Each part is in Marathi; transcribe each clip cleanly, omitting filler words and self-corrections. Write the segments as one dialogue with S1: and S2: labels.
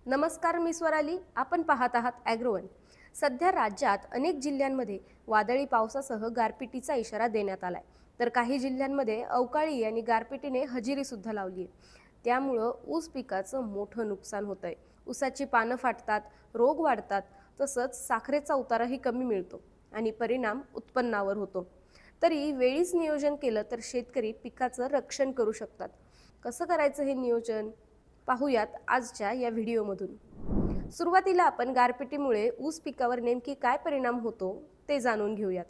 S1: नमस्कार, मी स्वराली. आपण पाहत आहात ॲग्रोवन. सध्या राज्यात अनेक जिल्ह्यांमध्ये वादळी पावसासह गारपिटीचा इशारा देण्यात आलाय. तर काही जिल्ह्यांमध्ये अवकाळी आणि गारपिटीने हजेरी सुद्धा लावली आहे. त्यामुळं ऊस पिकाचं मोठं नुकसान होतंय. ऊसाची पानं फाटतात, रोग वाढतात, तसंच साखरेचा उताराही कमी मिळतो आणि परिणाम उत्पन्नावर होतो. तरी वेळीच नियोजन केलं तर शेतकरी पिकाचं रक्षण करू शकतात. कसं करायचं हे नियोजन पाहूयात आजच्या या व्हिडिओमधून. सुरुवातीला आपण गारपिटीमुळे ऊस पिकावर नेमकी काय परिणाम होतो ते जाणून घेऊयात.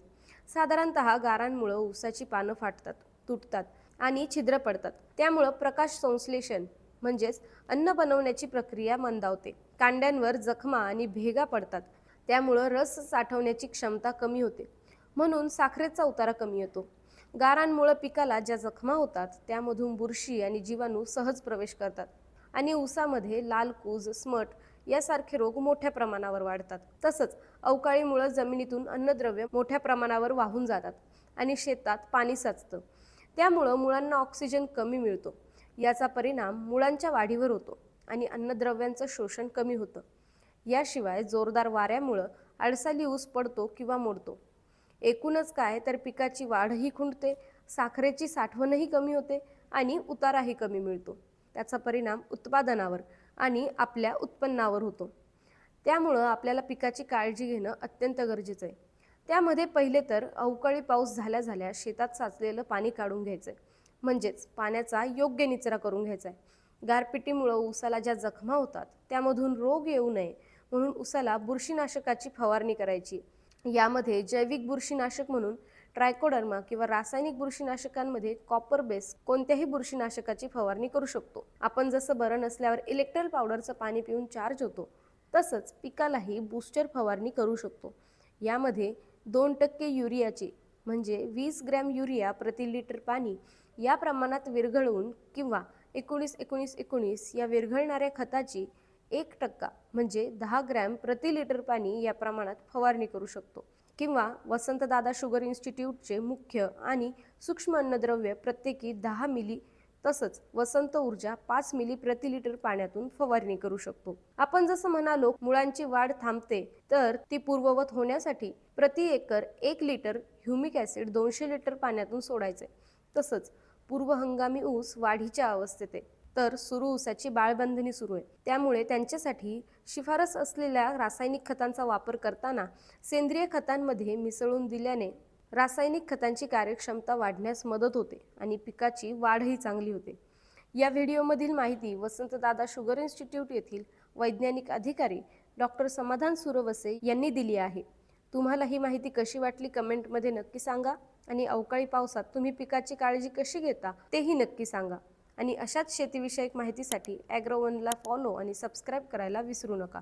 S1: साधारणतः गारांमुळे ऊसाची पानं फाटतात, तुटतात आणि छिद्र पडतात. त्यामुळे प्रकाश संश्लेषण म्हणजेच अन्न बनवण्याची प्रक्रिया मंदावते. कांड्यांवर जखमा आणि भेगा पडतात. त्यामुळे रस साठवण्याची क्षमता कमी होते, म्हणून साखरेचा उतारा कमी येतो. गारांमुळे पिकाला ज्या जखमा होतात त्यामधून बुरशी आणि जीवाणू सहज प्रवेश करतात आणि ऊसामध्ये लाल कूज, स्मट यासारखे रोग मोठ्या प्रमाणावर वाढतात. तसंच अवकाळीमुळे जमिनीतून अन्नद्रव्य मोठ्या प्रमाणावर वाहून जातात आणि शेतात पाणी साचतं. त्यामुळं मुळांना ऑक्सिजन कमी मिळतो. याचा परिणाम मुळांच्या वाढीवर होतो आणि अन्नद्रव्यांचं शोषण कमी होतं. याशिवाय जोरदार वाऱ्यामुळं आडसाली ऊस पडतो किंवा मोडतो. एकूणच काय तर पिकाची वाढही खुंटते, साखरेची साठवणही कमी होते आणि उताराही कमी मिळतो. त्याचा परिणाम उत्पादनावर आणि आपल्या उत्पन्नावर होतो. त्यामुळं आपल्याला पिकाची काळजी घेणं अत्यंत गरजेचं आहे. त्यामध्ये पहिले तर अवकाळी पाऊस झाल्या शेतात साचलेलं पाणी काढून घ्यायचं आहे, म्हणजेच पाण्याचा योग्य निचरा करून घ्यायचा आहे. गारपिटीमुळं ऊसाला ज्या जखमा होतात त्यामधून रोग येऊ नये म्हणून ऊसाला बुरशीनाशकाची फवारणी करायची. यामध्ये जैविक बुरशीनाशक म्हणून ट्रायकोडर्मा किंवा रासायनिक बुरशीनाशकांमध्ये कॉपर बेस कोणत्याही बुरशीनाशकाची फवारणी करू शकतो. आपण जसं बरं नसल्यावर इलेक्ट्रॉल पावडरचं पाणी पिऊन चार्ज होतो, तसंच पिकालाही बूस्टर फवारणी करू शकतो. यामध्ये 2% युरियाची म्हणजे 20 ग्रॅम युरिया प्रति लिटर पाणी या प्रमाणात विरघळवून किंवा 19-19-19 या विरघळणाऱ्या खताची 1% म्हणजे 10 ग्रॅम प्रति लिटर पाणी या प्रमाणात फवारणी करू शकतो. किंवा वसंतदादा शुगर इन्स्टिट्यूटचे मुख्य आणि सूक्ष्म अन्नद्रव्य प्रत्येकी 10 मिली, तसंच वसंत ऊर्जा 5 मिली प्रति लिटर पाण्यातून फवारणी करू शकतो. आपण जसं म्हणालो मुळांची वाढ थांबते, तर ती पूर्ववत होण्यासाठी प्रति acre 1 litre humic acid 200 litre पाण्यातून सोडायचे. तसंच पूर्व हंगामी ऊस वाढीच्या अवस्थेत आहे, तर सुरू ऊसाची बाळबंधनी सुरू आहे. त्यामुळे त्यांच्यासाठी शिफारस असलेल्या रासायनिक खतांचा वापर करताना सेंद्रिय खतांमध्ये मिसळून दिल्याने रासायनिक खतांची कार्यक्षमता वाढण्यास मदत होते आणि पिकाची वाढही चांगली होते. या व्हिडिओमधील माहिती वसंतदादा शुगर इन्स्टिट्यूट येथील वैज्ञानिक अधिकारी डॉक्टर समाधान सुरवसे यांनी दिली आहे. तुम्हाला ही माहिती कशी वाटली कमेंटमध्ये नक्की सांगा आणि अवकाळी पावसात तुम्ही पिकाची काळजी कशी घेता तेही नक्की सांगा. आणि अशाच शेतीविषयक माहितीसाठी ॲग्रोवनला फॉलो आणि सबस्क्राईब करायला विसरू नका.